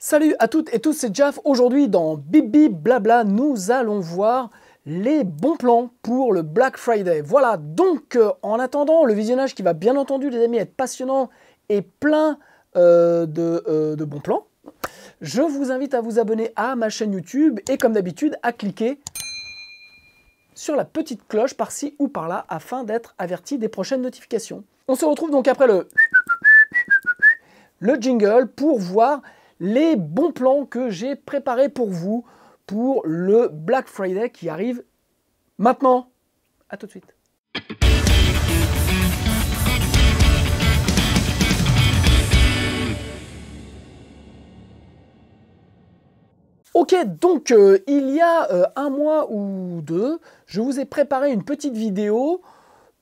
Salut à toutes et tous, c'est Jaf. Aujourd'hui dans Bibi Blabla, nous allons voir les bons plans pour le Black Friday. Voilà, donc en attendant le visionnage qui va bien entendu les amis être passionnant et plein de bons plans, je vous invite à vous abonner à ma chaîne YouTube et comme d'habitude à cliquer sur la petite cloche par-ci ou par-là afin d'être averti des prochaines notifications. On se retrouve donc après le jingle pour voir les bons plans que j'ai préparés pour vous pour le Black Friday qui arrive maintenant. À tout de suite. Ok, donc il y a un mois ou deux, je vous ai préparé une petite vidéo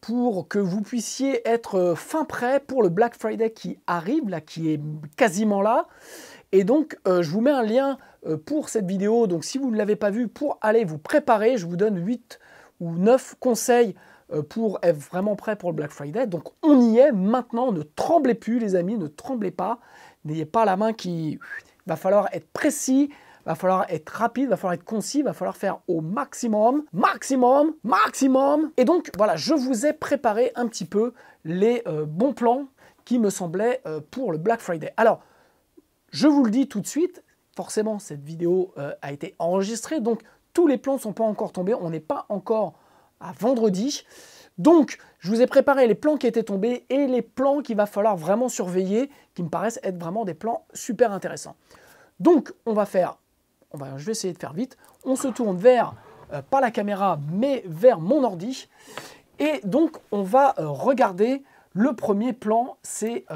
pour que vous puissiez être fin prêt pour le Black Friday qui arrive, là, qui est quasiment là. Et donc, je vous mets un lien pour cette vidéo. Donc, si vous ne l'avez pas vu, pour aller vous préparer, je vous donne 8 ou 9 conseils pour être vraiment prêt pour le Black Friday. Donc, on y est maintenant. Ne tremblez plus, les amis, ne tremblez pas. N'ayez pas la main qui... Il va falloir être précis, il va falloir être rapide, il va falloir être concis, il va falloir faire au maximum, maximum. Et donc, voilà, je vous ai préparé un petit peu les bons plans qui me semblaient pour le Black Friday. Alors, je vous le dis tout de suite, forcément cette vidéo a été enregistrée, donc tous les plans ne sont pas encore tombés, on n'est pas encore à vendredi. Donc je vous ai préparé les plans qui étaient tombés et les plans qu'il va falloir vraiment surveiller, qui me paraissent être vraiment des plans super intéressants. Donc je vais essayer de faire vite, on se tourne vers, pas la caméra, mais vers mon ordi. Et donc on va regarder le premier plan, c'est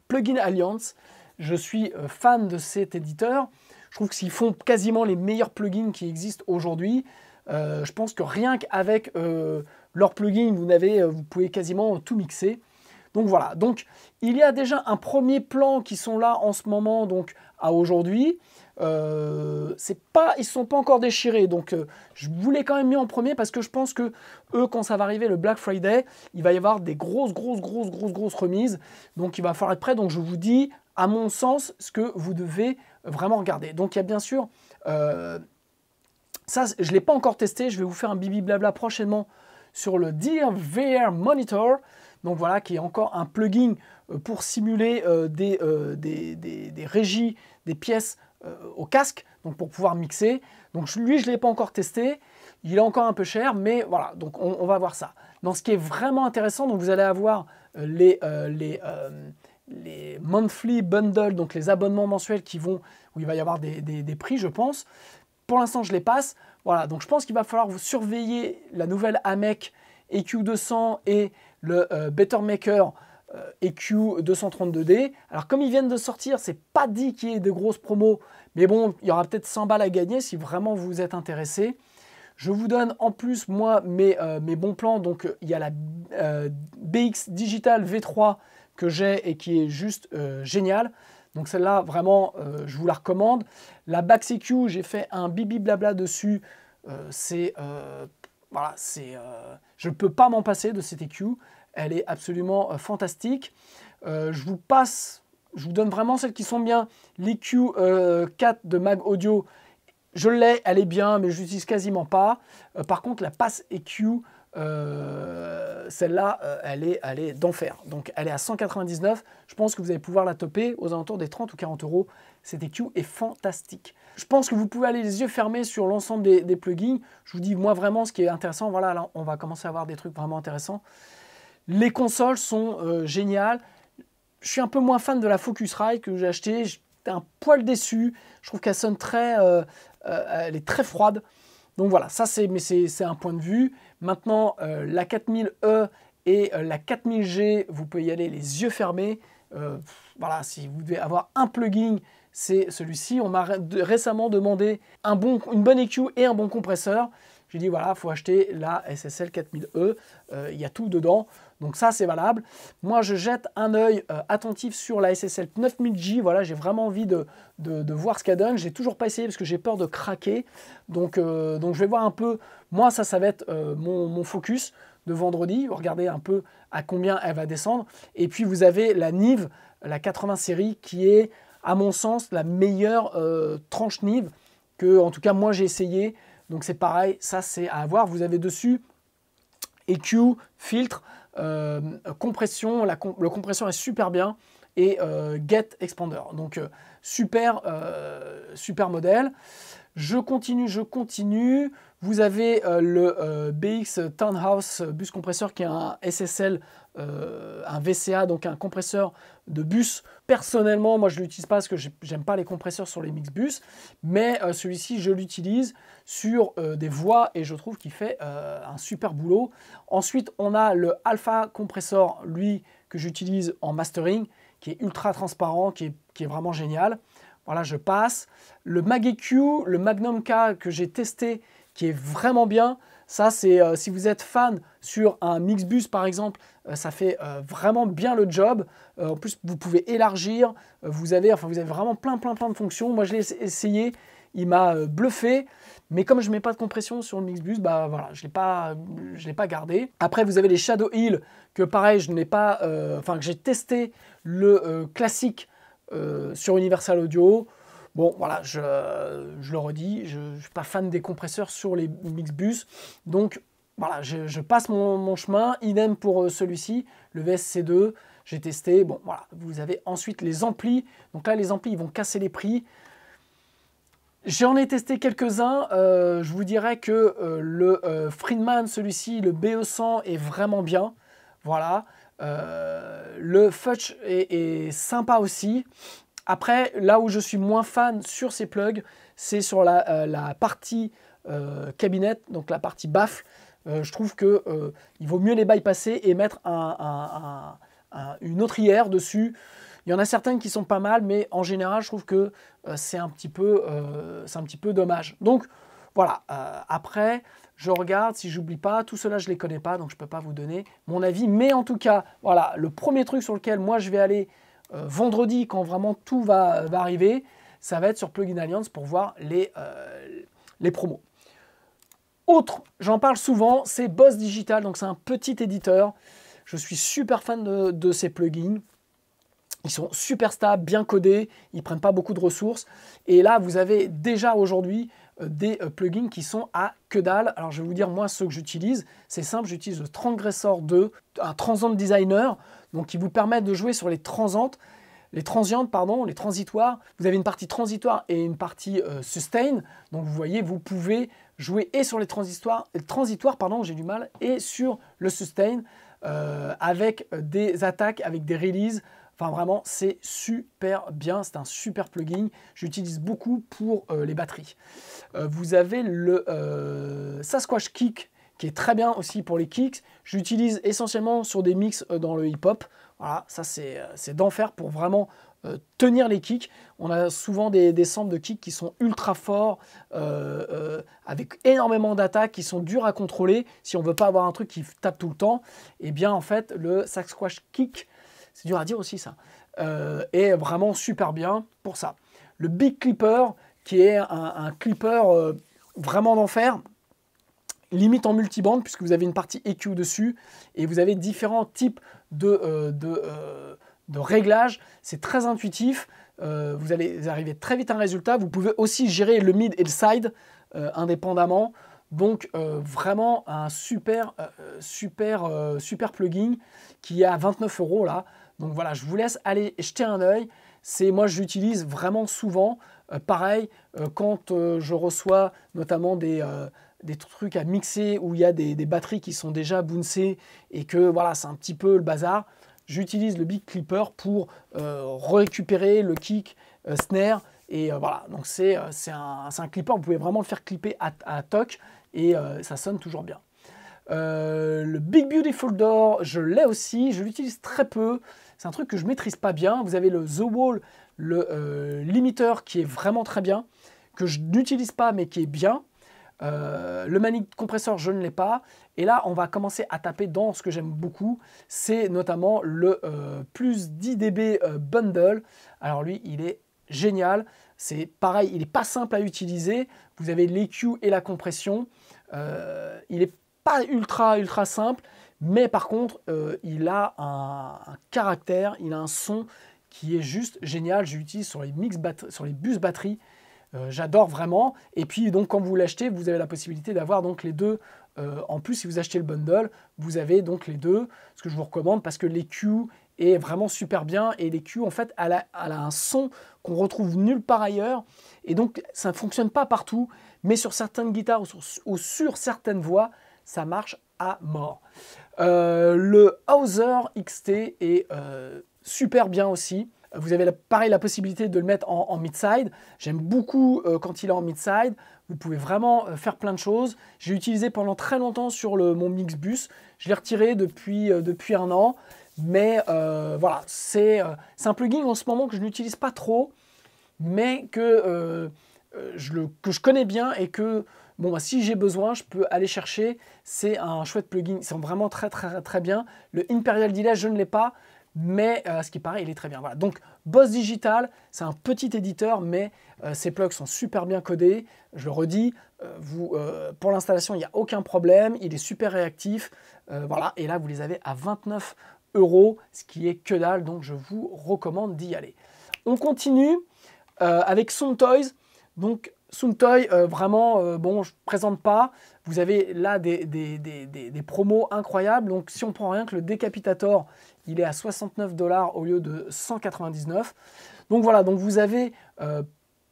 Plugin Alliance. Je suis fan de cet éditeur. Je trouve qu'ils font quasiment les meilleurs plugins qui existent aujourd'hui. Je pense que rien qu'avec leurs plugins, vous pouvez quasiment tout mixer. Donc voilà. Donc il y a déjà un premier plan qui sont là en ce moment, donc à aujourd'hui. Ils ne sont pas encore déchirés. Donc je vous l'ai quand même mis en premier parce que je pense que eux, quand ça va arriver le Black Friday, il va y avoir des grosses remises. Donc il va falloir être prêt. Donc je vous dis, à mon sens, ce que vous devez vraiment regarder. Donc il y a bien sûr, ça je ne l'ai pas encore testé, je vais vous faire un bibi blabla prochainement sur le Dear VR Monitor, donc voilà, qui est encore un plugin pour simuler des régies, des pièces au casque, donc pour pouvoir mixer. Donc lui, je ne l'ai pas encore testé, il est encore un peu cher, mais voilà, donc on va voir ça. Dans ce qui est vraiment intéressant, donc vous allez avoir les monthly bundles, donc les abonnements mensuels où il va y avoir des prix, je pense. Pour l'instant, je les passe. Voilà, donc je pense qu'il va falloir vous surveiller la nouvelle AMEC EQ200 et le Better Maker EQ232D. Alors, comme ils viennent de sortir, c'est pas dit qu'il y ait de grosses promos, mais bon, il y aura peut-être 100 balles à gagner si vraiment vous êtes intéressé. Je vous donne en plus, moi, mes bons plans. Donc, il y a la BX Digital V3 que j'ai et qui est juste génial. Donc celle-là, vraiment, je vous la recommande. La Bax EQ, j'ai fait un bibi blabla dessus. Je ne peux pas m'en passer de cette EQ. Elle est absolument fantastique. Je vous donne vraiment celles qui sont bien. L'EQ 4 de Mag Audio, je l'ai, elle est bien, mais je l'utilise quasiment pas. Par contre, la Pass EQ, celle-là, elle est d'enfer. Donc, elle est à 199. Je pense que vous allez pouvoir la toper aux alentours des 30 ou 40 euros. Cette EQ est fantastique. Je pense que vous pouvez aller les yeux fermés sur l'ensemble des plugins. Je vous dis, moi, vraiment, ce qui est intéressant, voilà, là, on va commencer à avoir des trucs vraiment intéressants. Les consoles sont géniales. Je suis un peu moins fan de la Focusrite que j'ai achetée. J'étais un poil déçu. Je trouve qu'elle sonne elle est très froide. Donc voilà, ça c'est un point de vue. Maintenant, la 4000E et la 4000G, vous pouvez y aller les yeux fermés. Voilà, si vous devez avoir un plugin, c'est celui-ci. On m'a récemment demandé une bonne EQ et un bon compresseur. J'ai dit voilà, il faut acheter la SSL 4000E. Il y a tout dedans. Donc ça, c'est valable. Moi, je jette un œil attentif sur la SSL 9000J. Voilà, j'ai vraiment envie de voir ce qu'elle donne. Je n'ai toujours pas essayé parce que j'ai peur de craquer. Donc je vais voir un peu. Moi, ça va être mon focus de vendredi. Regardez un peu à combien elle va descendre. Et puis, vous avez la Nive, la 80 série, qui est à mon sens, la meilleure tranche Neve que, en tout cas, moi j'ai essayé. Donc c'est pareil, ça c'est à avoir. Vous avez dessus EQ, filtre, compression. Le compression est super bien et Get Expander. Donc super modèle. Je continue. Vous avez le BX Townhouse bus compresseur qui est un SSL, un VCA, donc un compresseur de bus. Personnellement, moi je ne l'utilise pas parce que j'aime pas les compresseurs sur les Mixbus, mais celui-ci je l'utilise sur des voix et je trouve qu'il fait un super boulot. Ensuite, on a le Alpha Compressor, lui que j'utilise en mastering, qui est ultra transparent, qui est vraiment génial. Voilà, je passe. Le Mag-EQ, le Magnum K que j'ai testé, qui est vraiment bien. Ça, c'est si vous êtes fan sur un Mixbus, par exemple, ça fait vraiment bien le job. En plus, vous pouvez élargir. Vous avez vraiment plein de fonctions. Moi, je l'ai essayé. Il m'a bluffé. Mais comme je ne mets pas de compression sur le Mixbus, bah voilà, je ne l'ai pas gardé. Après, vous avez les Shadow Hill, que pareil, je n'ai pas, que j'ai testé le classique sur Universal Audio. Bon, voilà, je le redis, je ne suis pas fan des compresseurs sur les Mixbus. Donc, voilà, je passe mon chemin. Idem pour celui-ci, le VSC2. J'ai testé. Bon, voilà, vous avez ensuite les amplis. Donc là, les amplis, ils vont casser les prix. J'en ai testé quelques-uns. Je vous dirais que le Friedman, celui-ci, le BE100 est vraiment bien. Voilà. Le Futch est sympa aussi. Après, là où je suis moins fan sur ces plugs, c'est sur la partie cabinet, donc la partie baffle. Je trouve qu'il vaut mieux les bypasser et mettre une autrière dessus. Il y en a certaines qui sont pas mal, mais en général, je trouve que c'est un petit peu dommage. Donc, voilà. Après, je regarde, si j'oublie pas, tout cela, je ne les connais pas, donc je ne peux pas vous donner mon avis. Mais en tout cas, voilà, le premier truc sur lequel moi, je vais aller vendredi, quand vraiment tout va arriver, ça va être sur Plugin Alliance pour voir les promos. Autre, j'en parle souvent, c'est Boss Digital, donc c'est un petit éditeur. Je suis super fan de ces plugins. Ils sont super stables, bien codés, ils ne prennent pas beaucoup de ressources. Et là, vous avez déjà aujourd'hui des plugins qui sont à que dalle. Alors, je vais vous dire, moi, ceux que j'utilise, c'est simple, j'utilise le Transgressor 2, un Transient Designer, donc qui vous permet de jouer sur les transientes, les transitoires. Vous avez une partie transitoire et une partie sustain. Donc, vous voyez, vous pouvez jouer et sur les transitoires, j'ai du mal, et sur le sustain, avec des attaques, avec des releases. Enfin, vraiment, c'est super bien. C'est un super plugin. J'utilise beaucoup pour les batteries. Vous avez le Sasquatch Kick, qui est très bien aussi pour les kicks. J'utilise essentiellement sur des mix dans le hip-hop. Voilà, ça, c'est d'enfer pour vraiment tenir les kicks. On a souvent des samples de kicks qui sont ultra forts, avec énormément d'attaques, qui sont durs à contrôler. Si on ne veut pas avoir un truc qui tape tout le temps, eh bien, en fait, le Sasquatch Kick, c'est dur à dire aussi ça, est vraiment super bien pour ça. Le Big Clipper, qui est un clipper vraiment d'enfer, limite en multibande, puisque vous avez une partie EQ dessus, et vous avez différents types de réglages. C'est très intuitif, vous allez arriver très vite à un résultat. Vous pouvez aussi gérer le mid et le side indépendamment. Donc vraiment un super plugin qui est à 29 € là. Donc voilà, je vous laisse aller jeter un œil. Moi, je l'utilise vraiment souvent. Pareil, quand je reçois notamment des trucs à mixer où il y a des batteries qui sont déjà bouncées et que voilà, c'est un petit peu le bazar, j'utilise le Big Clipper pour récupérer le kick, snare. Et voilà, donc c'est un clipper, vous pouvez vraiment le faire clipper à toc et ça sonne toujours bien. Le Big Beautiful Door, je l'ai aussi, je l'utilise très peu. C'est un truc que je ne maîtrise pas bien. Vous avez le The Wall, le limiteur qui est vraiment très bien, que je n'utilise pas mais qui est bien. Le Manic Compressor, je ne l'ai pas. Et là, on va commencer à taper dans ce que j'aime beaucoup. C'est notamment le plus 10 dB Bundle. Alors lui, il est génial. C'est pareil, il n'est pas simple à utiliser. Vous avez l'EQ et la compression. Il n'est pas ultra simple. Mais par contre, il a un caractère, il a un son qui est juste génial. J'utilise sur les sur les bus batterie. J'adore vraiment. Et puis donc quand vous l'achetez, vous avez la possibilité d'avoir donc les deux. En plus, si vous achetez le bundle, vous avez donc les deux. Ce que je vous recommande parce que l'EQ est vraiment super bien. Et l'EQ, en fait, elle a un son qu'on retrouve nulle part ailleurs. Et donc, ça ne fonctionne pas partout. Mais sur certaines guitares ou sur certaines voix, ça marche à mort. Le Hauser XT est super bien aussi. Vous avez pareil la possibilité de le mettre en mid-side. J'aime beaucoup quand il est en mid-side. Vous pouvez vraiment faire plein de choses. J'ai utilisé pendant très longtemps sur mon Mixbus. Je l'ai retiré depuis 1 an. Mais voilà, c'est un plugin en ce moment que je n'utilise pas trop, mais que je connais bien et que bon, bah, si j'ai besoin, je peux aller chercher. C'est un chouette plugin. Ils sont vraiment très, très, très bien. Le Imperial Delay, je ne l'ai pas. Mais à ce qui paraît, il est très bien. Voilà. Donc, Boss Digital, c'est un petit éditeur, mais ces plugs sont super bien codés. Je le redis, pour l'installation, il n'y a aucun problème. Il est super réactif. Voilà. Et là, vous les avez à 29 €, ce qui est que dalle. Donc, je vous recommande d'y aller. On continue avec Soundtoys. Donc, Soundtoys, vraiment, bon, je ne présente pas. Vous avez là des promos incroyables. Donc, si on prend rien que le Decapitator, il est à 69 $ au lieu de 199. Donc voilà, donc vous avez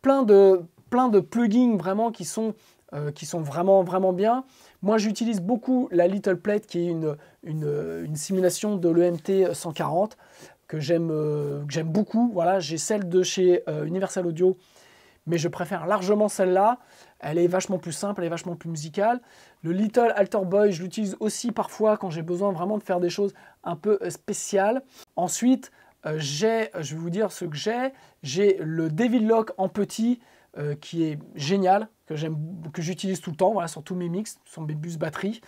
plein de plugins vraiment qui sont vraiment, vraiment bien. Moi, j'utilise beaucoup la Little Plate, qui est une simulation de l'EMT 140 que j'aime beaucoup. Voilà, j'ai celle de chez Universal Audio, mais je préfère largement celle-là. Elle est vachement plus simple, elle est vachement plus musicale. Le Little Alter Boy, je l'utilise aussi parfois quand j'ai besoin vraiment de faire des choses un peu spéciales. Ensuite, je vais vous dire ce que j'ai. J'ai le Devil Lock en petit, qui est génial, que j'utilise tout le temps, voilà, sur tous mes mix, sur mes bus batterie.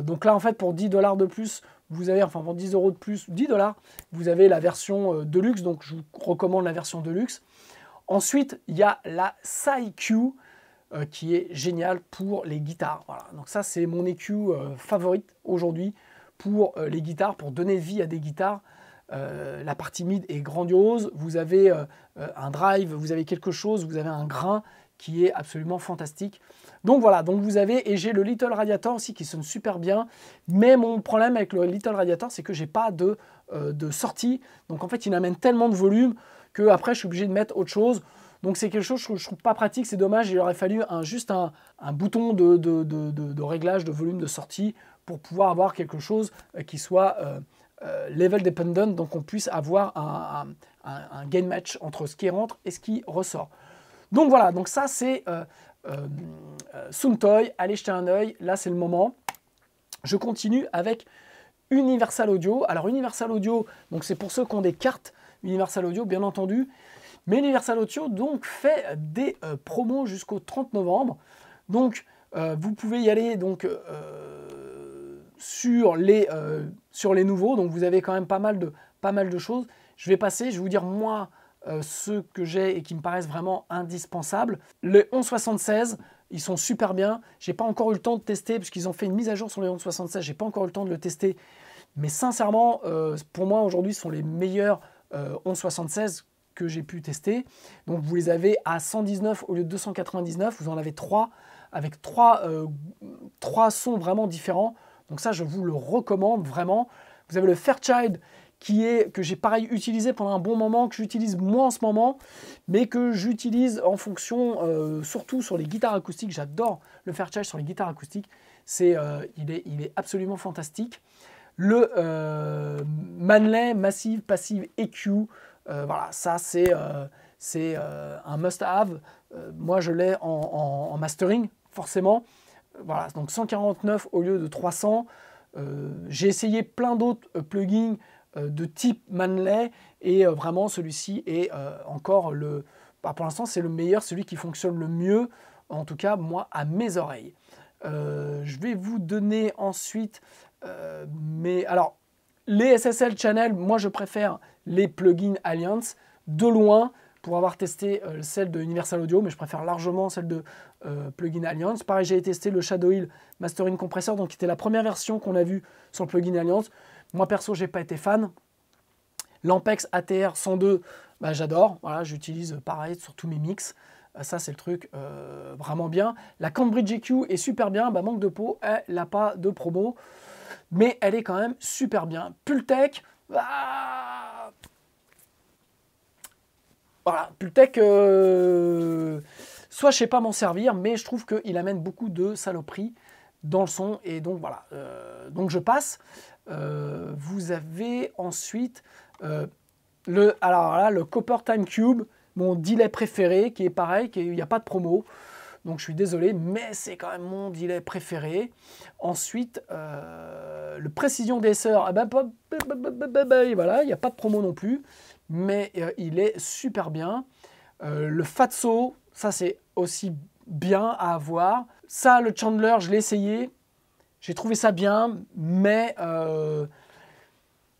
Donc là, en fait, pour 10 $ de plus, vous avez, enfin pour 10 € de plus, 10 $, vous avez la version Deluxe, donc je vous recommande la version Deluxe. Ensuite, il y a la SiQ, qui est génial pour les guitares. Voilà. Donc ça, c'est mon EQ favorite aujourd'hui pour les guitares, pour donner vie à des guitares. La partie mid est grandiose. Vous avez un drive, vous avez quelque chose, vous avez un grain qui est absolument fantastique. Donc voilà, donc vous avez, et j'ai le Little Radiator aussi qui sonne super bien. Mais mon problème avec le Little Radiator, c'est que j'ai pas de sortie. Donc en fait, il amène tellement de volume que après, je suis obligé de mettre autre chose. Donc c'est quelque chose que je ne trouve pas pratique, c'est dommage, il aurait fallu juste un bouton de réglage de volume de sortie pour pouvoir avoir quelque chose qui soit level dependent, donc on puisse avoir un gain match entre ce qui rentre et ce qui ressort. Donc voilà, donc ça c'est Soundtoys, allez jeter un œil, là c'est le moment. Je continue avec Universal Audio. Alors Universal Audio, donc c'est pour ceux qui ont des cartes Universal Audio, bien entendu. Mais Universal Audio donc fait des promos jusqu'au 30 novembre. Donc vous pouvez y aller donc sur les nouveaux. Donc vous avez quand même pas mal de choses. Je vais passer, je vais vous dire moi ceux que j'ai et qui me paraissent vraiment indispensables. Les 1176, ils sont super bien. J'ai pas encore eu le temps de tester puisqu'ils ont fait une mise à jour sur les 1176. J'ai pas encore eu le temps de le tester. Mais sincèrement, pour moi aujourd'hui, ce sont les meilleurs 1176 que j'ai pu tester. Donc vous les avez à 119 au lieu de 299. Vous en avez 3 avec 3 sons vraiment différents. Donc ça, je vous le recommande vraiment. Vous avez le Fairchild que j'ai pareil utilisé pendant un bon moment, que j'utilise moins en ce moment, mais que j'utilise en fonction, surtout sur les guitares acoustiques. J'adore le Fairchild sur les guitares acoustiques. Il est absolument fantastique. Le Manley Massive Passive EQ, voilà, ça c'est un must-have. Moi je l'ai en mastering, forcément. Voilà, donc 149 au lieu de 300. J'ai essayé plein d'autres plugins de type Manley et vraiment celui-ci est encore pour l'instant c'est le meilleur, celui qui fonctionne le mieux, en tout cas moi à mes oreilles. Je vais vous donner ensuite alors les SSL Channel, moi je préfère les plugins Alliance de loin pour avoir testé celle de Universal Audio, mais je préfère largement celle de plugin Alliance. Pareil, j'ai testé le Shadow Hill Mastering Compressor, donc qui était la première version qu'on a vue sur le plugin Alliance. Moi perso, j'ai pas été fan. L'Ampex ATR 102, bah, j'adore. Voilà, j'utilise pareil sur tous mes mix. Ça, c'est le truc vraiment bien. La Cambridge EQ est super bien. Bah, manque de peau, elle n'a pas de promo. Mais elle est quand même super bien. Pultec, voilà, Pultec, soit je sais pas m'en servir, mais je trouve qu'il amène beaucoup de saloperies dans le son, et donc voilà. Donc je passe. Vous avez ensuite alors là, le Copper Time Cube, mon delay préféré, qui est pareil, il n'y a pas de promo. Donc je suis désolé, mais c'est quand même mon delay préféré. Ensuite, le Precision DSR, voilà, il n'y a pas de promo non plus, mais il est super bien. Le Fatso, ça c'est aussi bien à avoir. Ça, le Chandler, je l'ai essayé, j'ai trouvé ça bien, mais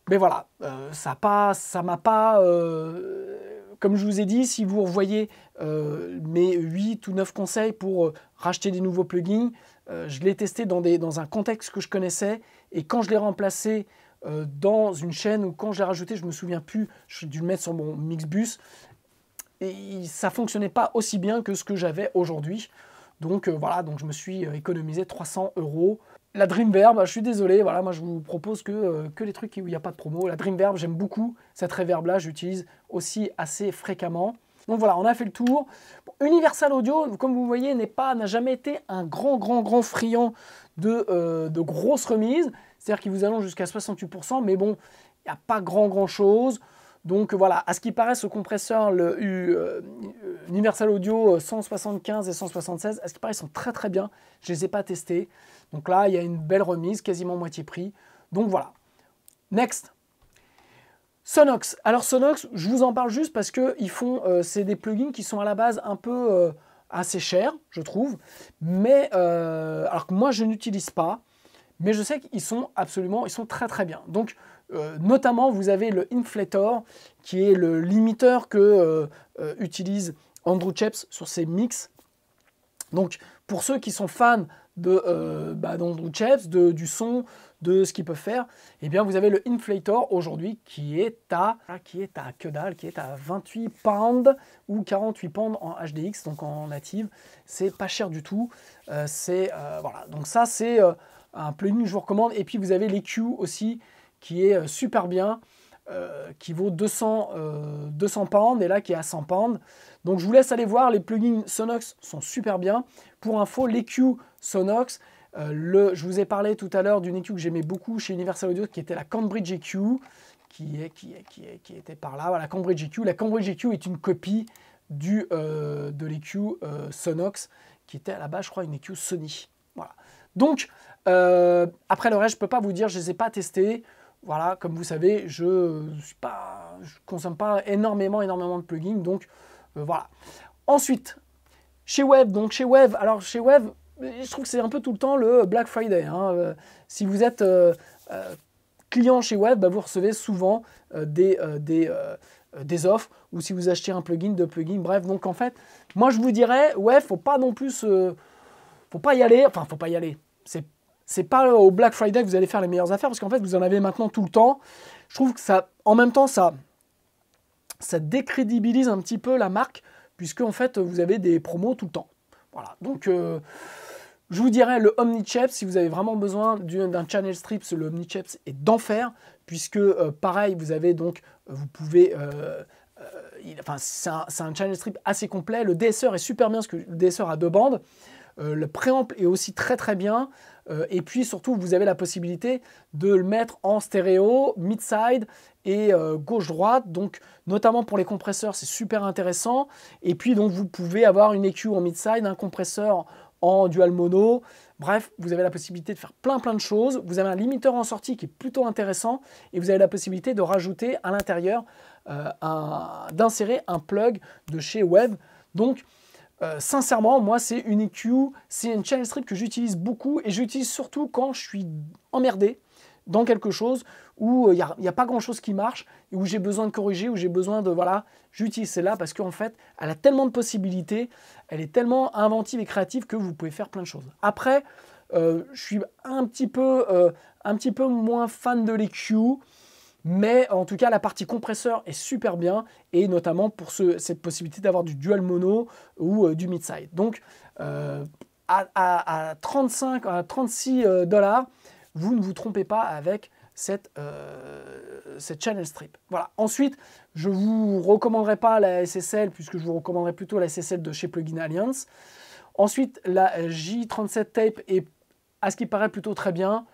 voilà, ça m'a pas... comme je vous ai dit, si vous revoyez mes 8 ou 9 conseils pour racheter des nouveaux plugins, je l'ai testé dans un contexte que je connaissais, et quand je l'ai remplacé dans une chaîne, ou quand je l'ai rajouté, je ne me souviens plus, j'ai dû le mettre sur mon Mixbus, et ça ne fonctionnait pas aussi bien que ce que j'avais aujourd'hui. Donc voilà, donc je me suis économisé 300 €. La Dreamverb, je suis désolé, voilà, moi je vous propose que les trucs où il n'y a pas de promo. La Dreamverb, j'aime beaucoup cette reverb-là, j'utilise aussi assez fréquemment. Donc voilà, on a fait le tour. Bon, Universal Audio, comme vous voyez, n'a jamais été un grand friand de grosses remises. C'est-à-dire qu'il vous allonge jusqu'à 68%, mais bon, il n'y a pas grand chose. Donc voilà, à ce qui paraît, ce compresseur, le Universal Audio 175 et 176, à ce qui paraît, ils sont très bien. Je ne les ai pas testés. Donc là, il y a une belle remise, quasiment moitié prix. Donc voilà. Next. Sonox. Alors Sonox, je vous en parle juste parce que c'est des plugins qui sont à la base un peu assez chers, je trouve. Mais alors que moi, je n'utilise pas. Mais je sais qu'ils sont très bien. Donc, notamment, vous avez le Inflator, qui est le limiteur que utilise Andrew Scheps sur ses mix. Donc, pour ceux qui sont fans d'Andrew Scheps, du son, de ce qu'il peut faire, eh bien, vous avez le Inflator aujourd'hui qui est à 28 pounds ou 48 pounds en HDX, donc en native. C'est pas cher du tout. Voilà. Donc ça, c'est un plugin que je vous recommande. Et puis vous avez l'EQ aussi qui est super bien, qui vaut 200 pounds, et là qui est à 100 pounds. Donc je vous laisse aller voir, les plugins Sonox sont super bien. Pour info, l'EQ Sonox, je vous ai parlé tout à l'heure d'une EQ que j'aimais beaucoup chez Universal Audio, qui était la Cambridge EQ, qui était par là, voilà, Cambridge EQ. La Cambridge EQ est une copie de l'EQ Sonox, qui était à la base, je crois, une EQ Sony. Voilà. Donc, après le reste, je ne peux pas vous dire, je ne les ai pas testés. Voilà, comme vous savez, je ne consomme pas énormément de plugins, donc voilà. Ensuite, chez Wave, je trouve que c'est un peu tout le temps le Black Friday. Hein. Si vous êtes client chez Wave, vous recevez souvent des offres, ou si vous achetez un plugin, deux plugins, bref. Donc en fait, moi je vous dirais, ouais, faut pas non plus, faut pas y aller. Enfin, faut pas y aller. C'est pas au Black Friday que vous allez faire les meilleures affaires, parce qu'en fait, vous en avez maintenant tout le temps. Je trouve que ça, en même temps, ça décrédibilise un petit peu la marque, puisque en fait, vous avez des promos tout le temps. Voilà. Donc, je vous dirais le Omnicheps, si vous avez vraiment besoin d'un channel strips, le Omnicheps est d'enfer, puisque pareil, vous avez donc, vous pouvez, c'est un channel strip assez complet. Le DSR est super bien, parce que le DSR a 2 bandes. Le préamp est aussi très bien, et puis surtout vous avez la possibilité de le mettre en stéréo, mid-side et gauche-droite, donc notamment pour les compresseurs c'est super intéressant. Et puis donc vous pouvez avoir une EQ en mid-side, un compresseur en dual mono, bref, vous avez la possibilité de faire plein de choses. Vous avez un limiteur en sortie qui est plutôt intéressant, et vous avez la possibilité de rajouter à l'intérieur, d'insérer un plug de chez Wave. Donc sincèrement, moi, c'est une EQ, c'est une channel strip que j'utilise beaucoup, et j'utilise surtout quand je suis emmerdé dans quelque chose où il n'y a pas grand chose qui marche, et où j'ai besoin de corriger, où j'ai besoin de... Voilà, j'utilise celle-là parce qu'en fait, elle a tellement de possibilités, elle est tellement inventive et créative que vous pouvez faire plein de choses. Après, je suis un petit peu moins fan de l'EQ. Mais en tout cas, la partie compresseur est super bien, et notamment pour cette possibilité d'avoir du dual mono ou du mid-side. Donc, à 35, à 36 $, vous ne vous trompez pas avec cette channel strip. Voilà. Ensuite, je ne vous recommanderai pas la SSL, puisque je vous recommanderai plutôt la SSL de chez Plugin Alliance. Ensuite, la J37 tape est, à ce qui paraît, plutôt très bien.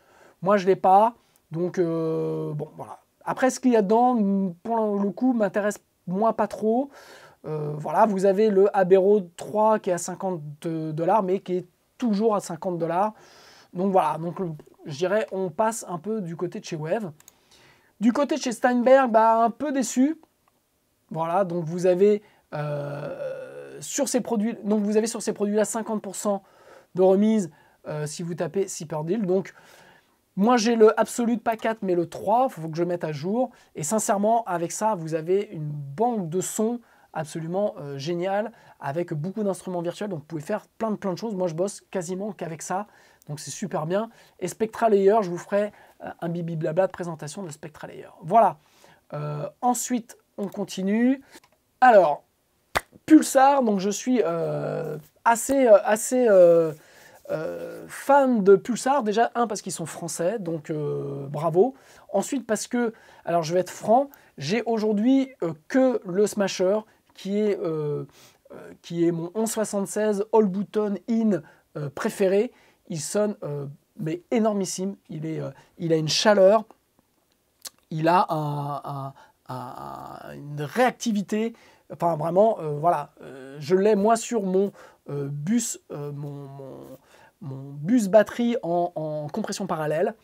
Moi, je ne l'ai pas. Donc, bon, voilà. Après, ce qu'il y a dedans, pour le coup, m'intéresse moi pas trop. Voilà, vous avez le Abbey Road 3 qui est à 50 $, mais qui est toujours à 50 $. Donc voilà, donc, je dirais on passe un peu du côté de chez Wave. Du côté de chez Steinberg, bah, un peu déçu. Voilà, donc vous avez sur ces produits, donc vous avez sur ces produits-là 50% de remise si vous tapez Super Deal. Donc moi j'ai le Absolute pas 4 mais le 3, il faut que je mette à jour. Et sincèrement, avec ça, vous avez une banque de sons absolument géniale, avec beaucoup d'instruments virtuels, donc vous pouvez faire plein de choses. Moi je bosse quasiment qu'avec ça, donc c'est super bien. Et Spectra Layer, je vous ferai un bibi blabla de présentation de Spectra Layer. Voilà. Ensuite, on continue. Alors, Pulsar, donc je suis assez fan de Pulsar. Déjà, parce qu'ils sont français, donc bravo. Ensuite, parce que, alors je vais être franc, j'ai aujourd'hui que le Smasher, qui est mon 1176 All Button In préféré. Il sonne mais énormissime. Il a une chaleur, il a une réactivité. Enfin, vraiment, voilà. Je l'ai, moi, sur mon bus, mon bus batterie en compression parallèle.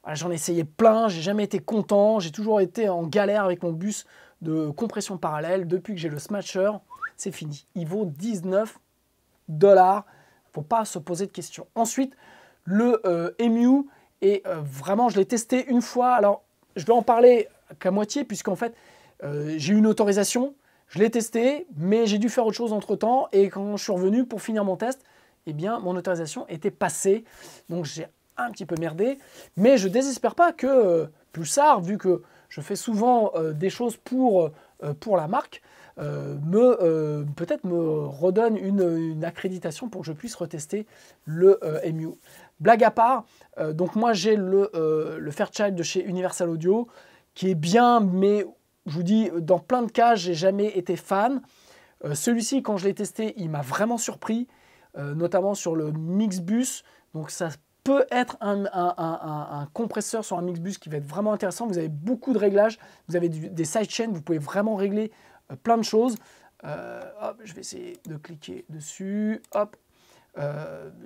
Voilà, j'en ai essayé plein, j'ai jamais été content. J'ai toujours été en galère avec mon bus de compression parallèle. Depuis que j'ai le Smasher, c'est fini. Il vaut 19 $. Faut pas se poser de questions. Ensuite, le EMU, et vraiment, je l'ai testé une fois. Alors, je vais en parler qu'à moitié, puisqu'en fait, j'ai eu une autorisation, je l'ai testé, mais j'ai dû faire autre chose entre-temps, et quand je suis revenu pour finir mon test, eh bien, mon autorisation était passée. Donc, j'ai un petit peu merdé, mais je ne désespère pas que Pulsar, vu que je fais souvent des choses pour la marque, peut-être me redonne une accréditation pour que je puisse retester le EMU. Blague à part, donc moi j'ai le Fairchild de chez Universal Audio, qui est bien, mais je vous dis, dans plein de cas, j'ai jamais été fan. Celui-ci, quand je l'ai testé, il m'a vraiment surpris, notamment sur le Mixbus. Donc ça peut être un compresseur sur un Mixbus qui va être vraiment intéressant. Vous avez beaucoup de réglages, vous avez des sidechains, vous pouvez vraiment régler plein de choses. Hop, je vais essayer de cliquer dessus. Hop.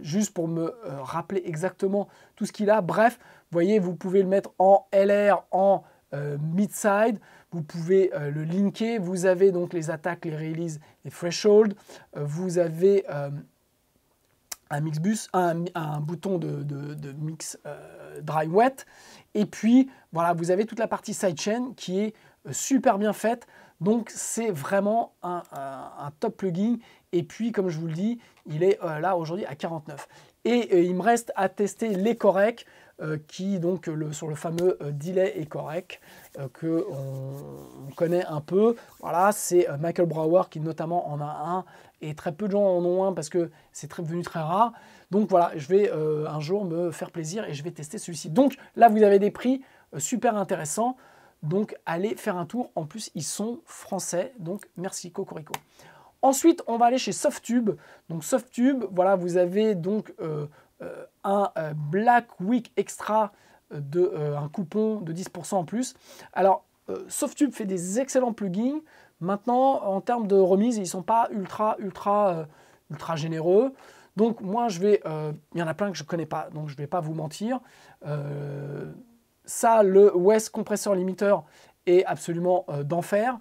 Juste pour me rappeler exactement tout ce qu'il a. Bref, vous voyez, vous pouvez le mettre en LR, en mid-side. Vous pouvez le linker. Vous avez donc les attaques, les releases, les thresholds. Vous avez un mixbus, un bouton de mix dry wet. Et puis, voilà, vous avez toute la partie sidechain qui est super bien faite. Donc, c'est vraiment un top plugin. Et puis, comme je vous le dis, il est là aujourd'hui à 49. Et il me reste à tester les Corec, qui donc sur le fameux delay et Corec que on connaît un peu. Voilà, c'est Michael Brower qui notamment en a un, et très peu de gens en ont un parce que c'est devenu très rare. Donc voilà, je vais un jour me faire plaisir et je vais tester celui-ci. Donc là, vous avez des prix super intéressants. Donc allez faire un tour. En plus, ils sont français. Donc merci Cocorico. Ensuite, on va aller chez Softube. Donc Softube, voilà, vous avez donc un Black Week Extra un coupon de 10% en plus. Alors, Softube fait des excellents plugins. Maintenant, en termes de remise, ils ne sont pas ultra généreux. Donc moi, il y en a plein que je ne connais pas, donc je ne vais pas vous mentir. Ça, le West Compressor Limiter est absolument d'enfer.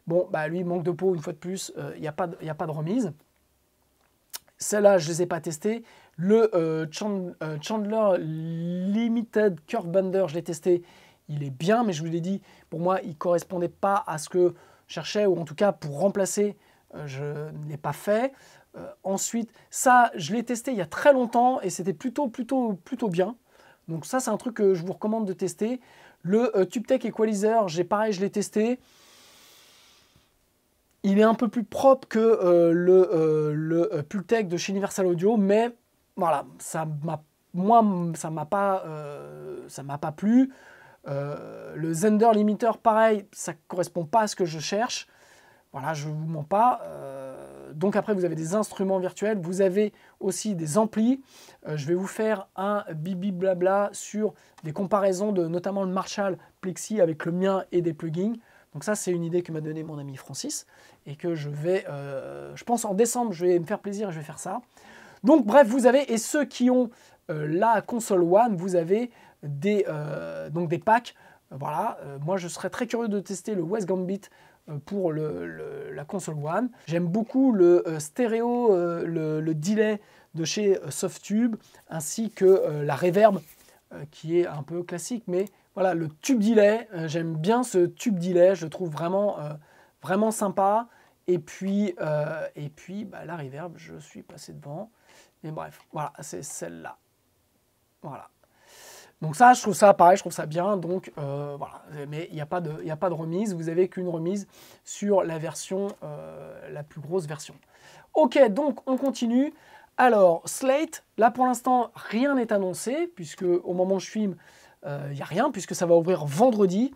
Bon, bah lui, manque de peau, une fois de plus, il n'y a pas de remise. Celles-là, je ne les ai pas testées. Le Chandler Limited Curve Bender, je l'ai testé. Il est bien, mais je vous l'ai dit, pour moi, il ne correspondait pas à ce que je cherchais, ou en tout cas, pour remplacer, je ne l'ai pas fait. Ensuite, ça, je l'ai testé il y a très longtemps, et c'était plutôt bien. Donc ça, c'est un truc que je vous recommande de tester. Le TubeTech Equalizer, pareil, je l'ai testé. Il est un peu plus propre que le Pultec de chez Universal Audio, mais voilà, moi, ça m'a pas plu. Le Zender Limiter, pareil, ça ne correspond pas à ce que je cherche. Voilà, je ne vous mens pas. Donc après, vous avez des instruments virtuels, vous avez aussi des amplis. Je vais vous faire un bibi blabla sur des comparaisons de notamment le Marshall Plexi avec le mien et des plugins. Donc ça, c'est une idée que m'a donnée mon ami Francis et que je vais, je pense en décembre, je vais me faire plaisir et je vais faire ça. Donc bref, vous avez, et ceux qui ont la console One, vous avez donc des packs. Voilà, moi je serais très curieux de tester le West Gambit pour la console One. J'aime beaucoup le stéréo, le delay de chez Softube, ainsi que la reverb, qui est un peu classique, mais voilà, le tube delay, j'aime bien ce tube delay, je le trouve vraiment, vraiment sympa. Et puis bah, la reverb, je suis passé devant. Et bref, voilà, c'est celle-là. Voilà. Donc ça, je trouve ça pareil, je trouve ça bien. Donc voilà, mais il n'y a pas de remise. Vous n'avez qu'une remise sur la version, la plus grosse version. Ok, donc on continue. Alors, Slate, là pour l'instant, rien n'est annoncé, puisque au moment où je filme, il n'y a rien, puisque ça va ouvrir vendredi.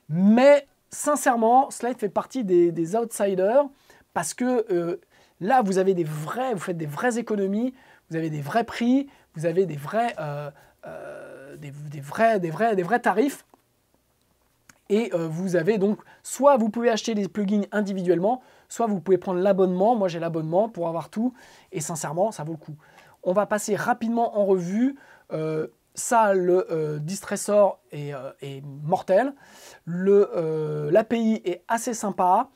Mais sincèrement, Slate fait partie des outsiders, parce que là, vous faites des vraies économies, vous avez des vrais prix, vous avez des vrais tarifs. Et vous avez donc, soit vous pouvez acheter les plugins individuellement, soit vous pouvez prendre l'abonnement. Moi, j'ai l'abonnement pour avoir tout. Et sincèrement, ça vaut le coup. On va passer rapidement en revue. Ça, le Distressor est mortel. L'API est assez sympa.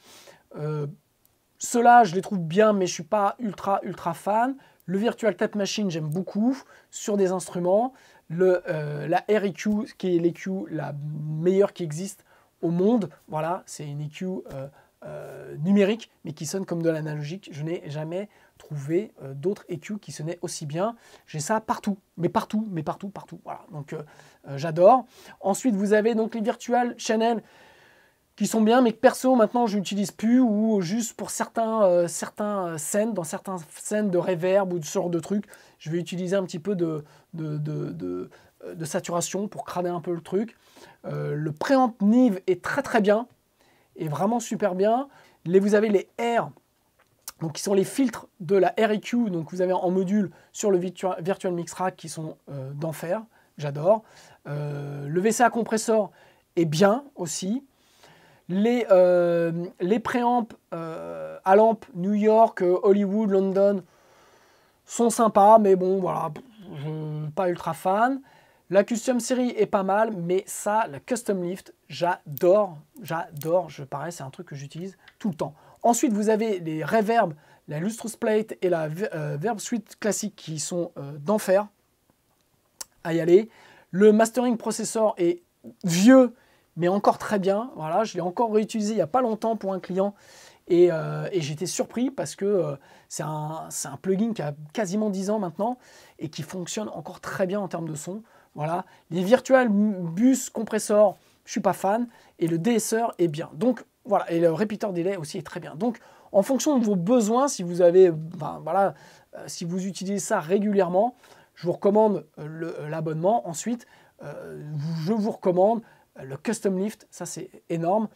Ceux-là, je les trouve bien, mais je ne suis pas ultra fan. Le Virtual Tap Machine, j'aime beaucoup sur des instruments. La REQ, qui est l'EQ la meilleure qui existe au monde. Voilà, c'est une EQ numérique, mais qui sonne comme de l'analogique. Je n'ai jamais trouvé d'autres EQ qui sonnaient aussi bien. J'ai ça partout, mais partout. Voilà, donc j'adore. Ensuite, vous avez donc les Virtual Channel qui sont bien, mais que perso, maintenant, je n'utilise plus, ou juste pour certaines scènes, dans certaines scènes de reverb ou de ce genre de trucs, je vais utiliser un petit peu de saturation pour crader un peu le truc. Le préamp Nive est très bien, et vraiment super bien. Vous avez les R, donc qui sont les filtres de la REQ, donc vous avez en module sur le Virtual Mix Rack qui sont d'enfer, j'adore. Le VCA compressor est bien aussi. Les préamps à lampe New York, Hollywood, London sont sympas, mais bon, voilà, pas ultra fan. La Custom Series est pas mal, mais ça, la Custom Lift, j'adore. Pareil, c'est un truc que j'utilise tout le temps. Ensuite, vous avez les Reverb, la Lustrous Plate et la Verb Suite classique qui sont d'enfer à y aller. Le Mastering Processor est vieux, mais encore très bien. Voilà, je l'ai encore réutilisé il n'y a pas longtemps pour un client et j'étais surpris parce que c'est un plugin qui a quasiment 10 ans maintenant et qui fonctionne encore très bien en termes de son. Voilà, les Virtual Bus Compressor, je suis pas fan, et le DSR est bien. Donc voilà, et le Repeater Delay aussi est très bien. Donc en fonction de vos besoins, si vous avez, si vous utilisez ça régulièrement, je vous recommande l'abonnement. Ensuite, je vous recommande le Custom Lift, ça c'est énorme.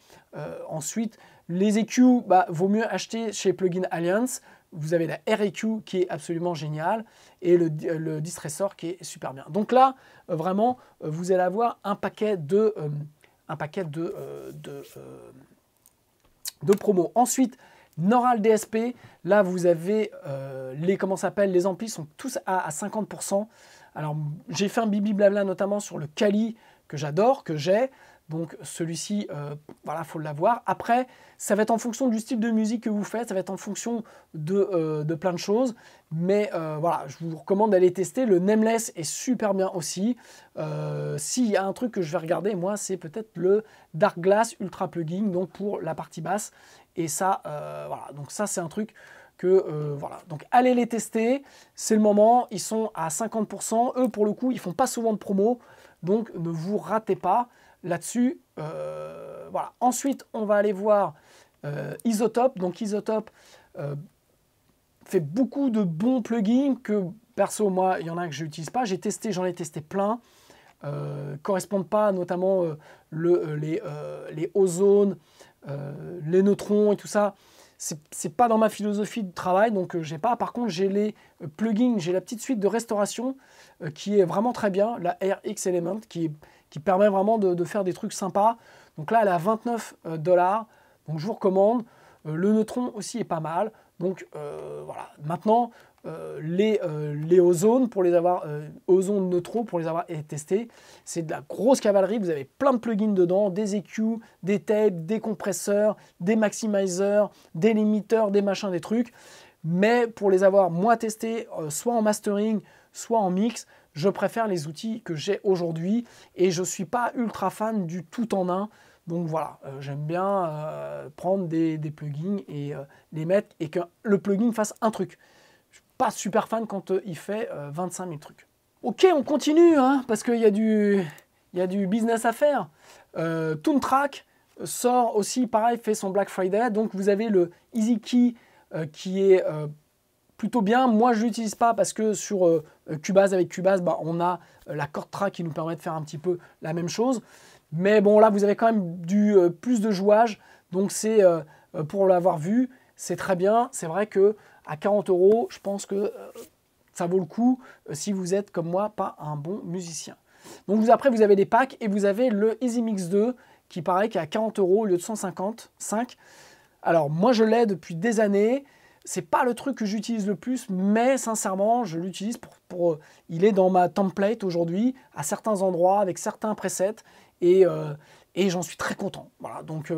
Ensuite, les EQ, vaut mieux acheter chez Plugin Alliance. Vous avez la REQ qui est absolument géniale et le Distressor qui est super bien. Donc là, vraiment, vous allez avoir un paquet de promos. Ensuite, Neural DSP, là vous avez les amplis sont tous à 50%. Alors j'ai fait un bibi blabla notamment sur le Kali que j'adore, que j'ai. Donc celui-ci, voilà, faut l'avoir. Après, ça va être en fonction du style de musique que vous faites, ça va être en fonction de plein de choses. Mais voilà, je vous recommande d'aller tester. Le Nameless est super bien aussi. S'il y a un truc que je vais regarder, moi, c'est peut-être le Dark Glass Ultra Plugin, donc pour la partie basse. Et ça, voilà, donc ça c'est un truc que, voilà. Donc allez les tester, c'est le moment, ils sont à 50%. Eux, pour le coup, ils font pas souvent de promo, donc ne vous ratez pas. là-dessus. Voilà. Ensuite, on va aller voir Isotope. Donc Isotope fait beaucoup de bons plugins que, perso, moi, il y en a que je n'utilise pas. J'en ai testé plein. Correspondent pas, notamment les ozones, les neutrons et tout ça. C'est pas dans ma philosophie de travail, donc j'ai pas. Par contre, j'ai les plugins, j'ai la petite suite de restauration qui est vraiment très bien, la RX Element, qui permet vraiment de faire des trucs sympas. Donc là, elle est à 29 $, donc je vous recommande. Le neutron aussi est pas mal. Donc voilà. Maintenant, les ozones, pour les avoir, ozones neutraux, pour les avoir testés, c'est de la grosse cavalerie. Vous avez plein de plugins dedans, des EQ, des tapes, des compresseurs, des maximisers, des limiteurs, des machins, des trucs. Mais pour les avoir moi testés, soit en mastering, soit en mix, je préfère les outils que j'ai aujourd'hui et je ne suis pas ultra fan du tout en un. Donc voilà, j'aime bien prendre des plugins et les mettre et que le plugin fasse un truc. Je ne suis pas super fan quand il fait 25 000 trucs. Ok, on continue, hein, parce qu'il y a du business à faire. Toontrack sort aussi, pareil, fait son Black Friday. Donc vous avez le EasyKey qui est plutôt bien. Moi, je ne l'utilise pas parce que sur Cubase, avec Cubase, bah, on a la ChordTrack qui nous permet de faire un petit peu la même chose. Mais bon, là, vous avez quand même plus de jouage. Donc, c'est pour l'avoir vu, c'est très bien. C'est vrai qu'à 40 €, je pense que ça vaut le coup si vous êtes, comme moi, pas un bon musicien. Donc, après, vous avez des packs et vous avez le EasyMix 2 qui paraît qu'à 40 € au lieu de 155. Alors, moi, je l'ai depuis des années. C'est pas le truc que j'utilise le plus, mais sincèrement, je l'utilise il est dans ma template aujourd'hui, à certains endroits, avec certains presets, et j'en suis très content. Voilà, donc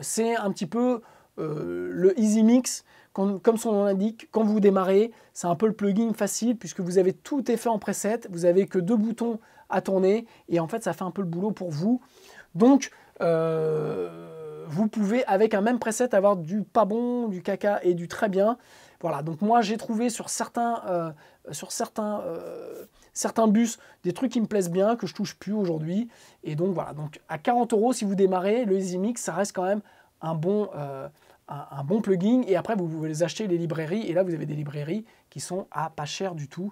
c'est un petit peu le EasyMix, comme son nom l'indique, quand vous démarrez, c'est un peu le plugin facile, puisque vous avez tout est fait en preset, vous avez que 2 boutons à tourner, et en fait, ça fait un peu le boulot pour vous. Donc, vous pouvez, avec un même preset, avoir du pas bon, du caca et du très bien. Voilà, donc moi, j'ai trouvé sur certains bus des trucs qui me plaisent bien, que je touche plus aujourd'hui. Et donc voilà, donc à 40 €, si vous démarrez, le EasyMix, ça reste quand même un bon plugin. Et après, vous pouvez les acheter les librairies. Et là, vous avez des librairies qui sont à pas cher du tout.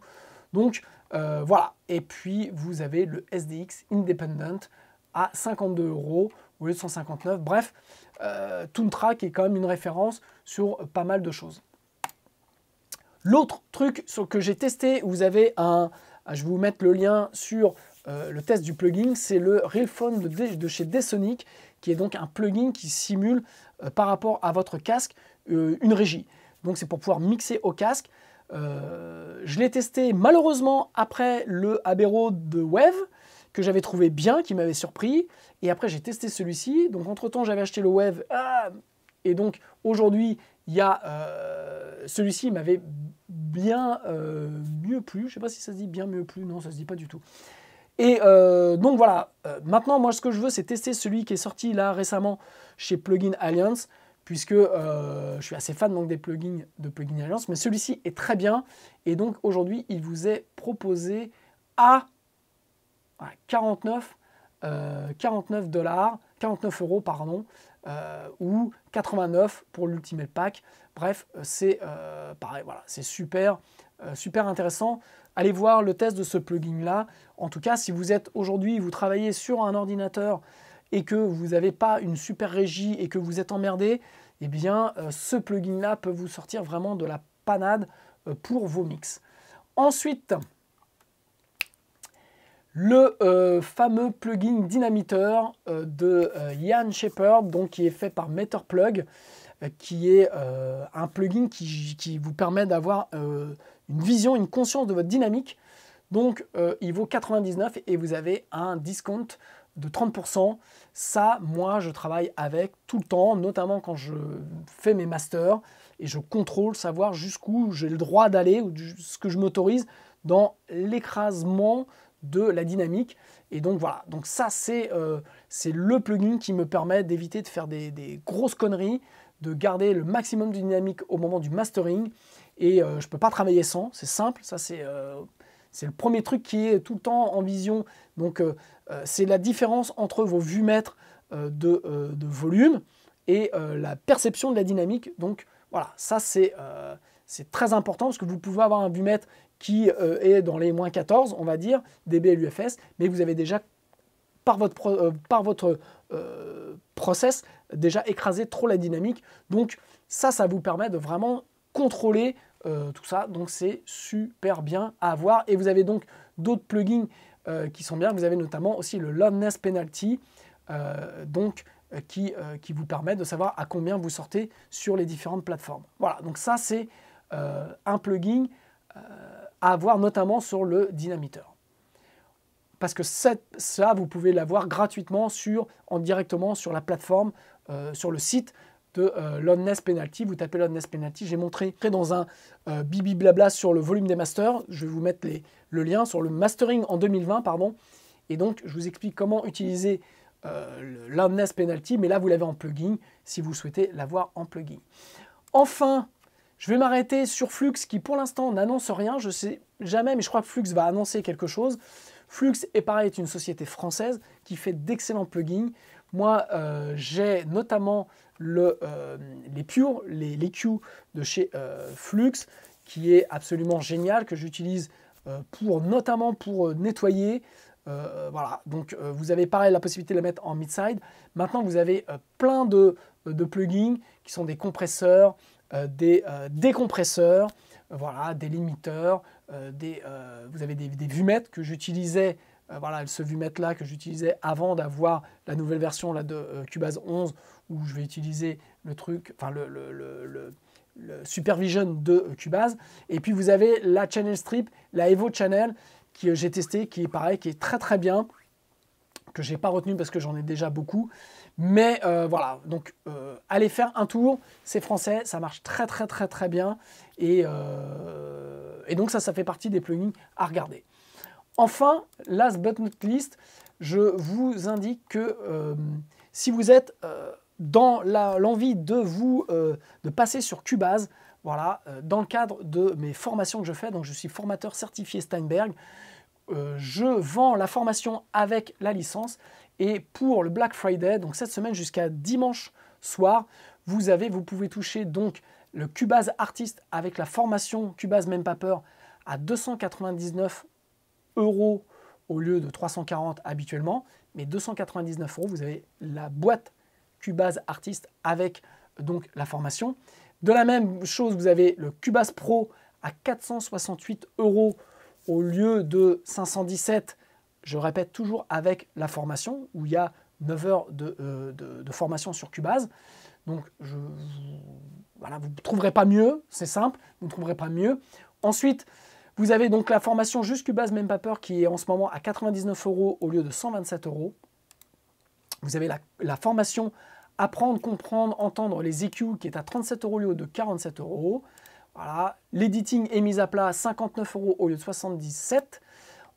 Donc voilà. Et puis, vous avez le SDX Independent à 52 € au lieu de 159. Bref, Toontrack est quand même une référence sur pas mal de choses. L'autre truc que j'ai testé, vous avez je vais vous mettre le lien sur le test du plugin, c'est le Realphone de chez D-Sonic, qui est donc un plugin qui simule par rapport à votre casque une régie. Donc c'est pour pouvoir mixer au casque. Je l'ai testé malheureusement après le Abbey Road de Wave, que j'avais trouvé bien, qui m'avait surpris. Et après, j'ai testé celui-ci. Donc, entre-temps, j'avais acheté le Wave. Et donc, aujourd'hui, il y a celui-ci m'avait bien mieux plu. Je ne sais pas si ça se dit bien mieux plu. Non, ça ne se dit pas du tout. Et donc, voilà. Maintenant, moi, ce que je veux, c'est tester celui qui est sorti là récemment chez Plugin Alliance, puisque je suis assez fan donc, des plugins de Plugin Alliance. Mais celui-ci est très bien. Et donc, aujourd'hui, il vous est proposé à 49 €, pardon, ou 89 pour l'Ultimate Pack. Bref, c'est pareil, voilà, c'est super intéressant. Allez voir le test de ce plugin-là. En tout cas, si vous êtes aujourd'hui, vous travaillez sur un ordinateur et que vous n'avez pas une super régie et que vous êtes emmerdé, eh bien, ce plugin-là peut vous sortir vraiment de la panade pour vos mix. Ensuite, le fameux plugin Dynamiteur de Ian Shepherd, donc qui est fait par Meterplug, qui est un plugin qui vous permet d'avoir une vision, une conscience de votre dynamique. Donc il vaut 99 et vous avez un discount de 30%. Ça, moi, je travaille avec tout le temps, notamment quand je fais mes masters et je contrôle, savoir jusqu'où j'ai le droit d'aller ou ce que je m'autorise dans l'écrasement de la dynamique. Et donc voilà, donc ça c'est le plugin qui me permet d'éviter de faire des grosses conneries, de garder le maximum de dynamique au moment du mastering. Et je ne peux pas travailler sans, c'est simple, ça c'est C'est le premier truc qui est tout le temps en vision. Donc, c'est la différence entre vos vues-mètres de volume et la perception de la dynamique. Donc, voilà, ça, c'est très important parce que vous pouvez avoir un vue-mètre qui est dans les moins 14, on va dire, dB LUFS, mais vous avez déjà, par votre process, déjà écrasé trop la dynamique. Donc, ça vous permet de vraiment contrôler tout ça. Donc, c'est super bien à avoir. Et vous avez donc d'autres plugins qui sont bien. Vous avez notamment aussi le Loudness Penalty, qui vous permet de savoir à combien vous sortez sur les différentes plateformes. Voilà, donc ça, c'est un plugin à avoir notamment sur le dynamiteur. Parce que ça, vous pouvez l'avoir gratuitement directement sur la plateforme, sur le site de Loudness Penalty. Vous tapez Loudness Penalty. J'ai montré dans un bibi blabla sur le volume des masters. Je vais vous mettre le lien sur le mastering en 2020, pardon. Et donc, je vous explique comment utiliser le Loudness Penalty, mais là, vous l'avez en plugin si vous souhaitez l'avoir en plugin. Enfin, je vais m'arrêter sur Flux qui, pour l'instant, n'annonce rien. Je ne sais jamais, mais je crois que Flux va annoncer quelque chose. Flux, est pareil, est une société française qui fait d'excellents plugins. Moi, j'ai notamment les Pure, les EQ de chez Flux, qui est absolument génial, que j'utilise notamment pour nettoyer. Voilà, donc vous avez pareil la possibilité de la mettre en mid-side. Maintenant, vous avez plein de plugins qui sont des compresseurs, des décompresseurs, voilà, des limiteurs, vous avez des vumètres que j'utilisais, voilà, ce vumètre là que j'utilisais avant d'avoir la nouvelle version là, de Cubase 11, où je vais utiliser le truc, enfin le Supervision de Cubase. Et puis vous avez la Channel Strip, la Evo Channel, que j'ai testé, qui est pareil, qui est très très bien, que j'ai pas retenu parce que j'en ai déjà beaucoup. Mais voilà, donc allez faire un tour, c'est français, ça marche très très très très bien. Et donc ça fait partie des plugins à regarder. Enfin, last but not least, je vous indique que si vous êtes dans l'envie de passer sur Cubase, voilà, dans le cadre de mes formations que je fais, donc je suis formateur certifié Steinberg, je vends la formation avec la licence. Et pour le Black Friday, donc cette semaine jusqu'à dimanche soir, vous pouvez toucher donc le Cubase Artist avec la formation Cubase Même Pas Peur à 299 € au lieu de 340 habituellement. Mais 299 €, vous avez la boîte Cubase Artist avec donc la formation. De la même chose, vous avez le Cubase Pro à 468 € au lieu de 517 €. Je répète, toujours avec la formation, où il y a 9 heures de formation sur Cubase. Donc, voilà, vous ne trouverez pas mieux, c'est simple, vous ne trouverez pas mieux. Ensuite, vous avez donc la formation juste Cubase Même Pas Peur qui est en ce moment à 99 € au lieu de 127 €. Vous avez la formation Apprendre, comprendre, entendre les EQ qui est à 37 € au lieu de 47 €. Voilà. L'editing est mis à plat à 59 € au lieu de 77 €.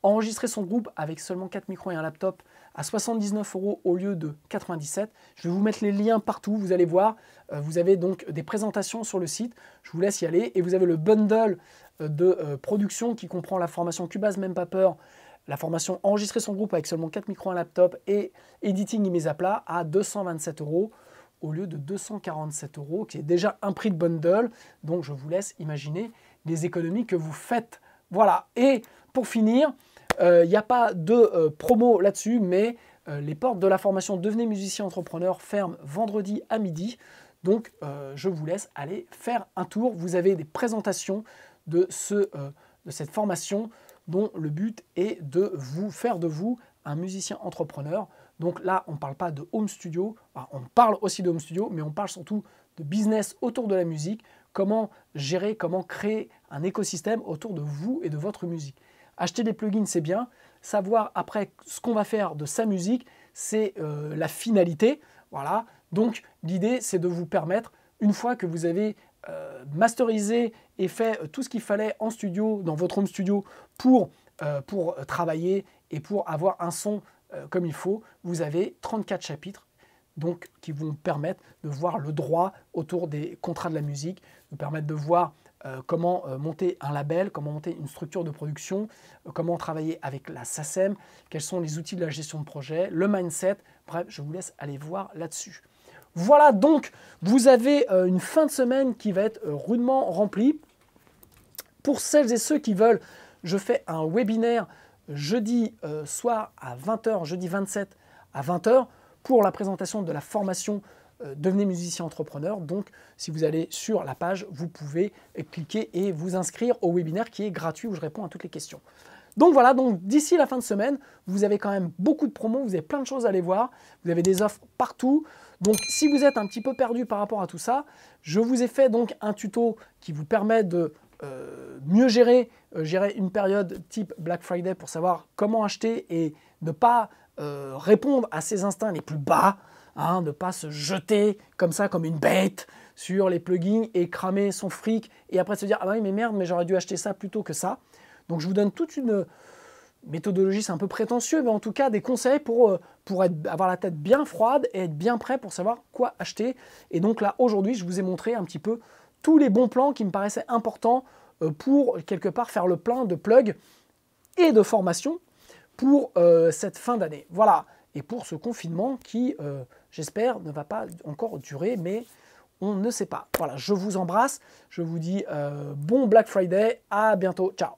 Enregistrer son groupe avec seulement 4 micros et un laptop à 79 € au lieu de 97. Je vais vous mettre les liens partout, vous allez voir. Vous avez donc des présentations sur le site, je vous laisse y aller. Et vous avez le bundle de production qui comprend la formation Cubase Même Pas Peur, la formation Enregistrer son groupe avec seulement 4 micros et un laptop et Editing mise à plat à 227 € au lieu de 247 €, qui est déjà un prix de bundle. Donc je vous laisse imaginer les économies que vous faites. Voilà, et pour finir, il n'y a pas de promo là-dessus, mais les portes de la formation Devenez musicien entrepreneur ferment vendredi à midi. Donc, je vous laisse aller faire un tour. Vous avez des présentations de cette formation dont le but est de faire de vous un musicien entrepreneur. Donc là, on ne parle pas de home studio. Enfin, on parle aussi de home studio, mais on parle surtout de business autour de la musique. Comment gérer, comment créer un écosystème autour de vous et de votre musique. Acheter des plugins, c'est bien. Savoir après ce qu'on va faire de sa musique, c'est la finalité. Voilà. Donc l'idée, c'est de vous permettre, une fois que vous avez masterisé et fait tout ce qu'il fallait en studio, dans votre home studio, pour travailler et pour avoir un son comme il faut, vous avez 34 chapitres donc, qui vont permettre de voir le droit autour des contrats de la musique, de permettre de voir comment monter un label, comment monter une structure de production, comment travailler avec la SACEM, quels sont les outils de la gestion de projet, le mindset. Bref, je vous laisse aller voir là-dessus. Voilà, donc vous avez une fin de semaine qui va être rudement remplie. Pour celles et ceux qui veulent, je fais un webinaire jeudi soir à 20 h, jeudi 27 à 20 h, pour la présentation de la formation Devenez musicien entrepreneur. Donc, si vous allez sur la page, vous pouvez cliquer et vous inscrire au webinaire qui est gratuit où je réponds à toutes les questions. Donc voilà, donc d'ici la fin de semaine, vous avez quand même beaucoup de promos, vous avez plein de choses à aller voir, vous avez des offres partout. Donc si vous êtes un petit peu perdu par rapport à tout ça, je vous ai fait donc un tuto qui vous permet de mieux gérer une période type Black Friday pour savoir comment acheter et ne pas répondre à ses instincts les plus bas, ne pas se jeter comme ça, comme une bête sur les plugins et cramer son fric et après se dire « Ah oui, mais merde, mais j'aurais dû acheter ça plutôt que ça ». Donc je vous donne toute une méthodologie, c'est un peu prétentieux, mais en tout cas des conseils pour avoir la tête bien froide et être bien prêt pour savoir quoi acheter. Et donc là, aujourd'hui, je vous ai montré un petit peu tous les bons plans qui me paraissaient importants pour quelque part faire le plein de plugs et de formations pour cette fin d'année. Voilà, et pour ce confinement qui, j'espère, ne va pas encore durer, mais on ne sait pas. Voilà, je vous embrasse, je vous dis bon Black Friday, à bientôt, ciao.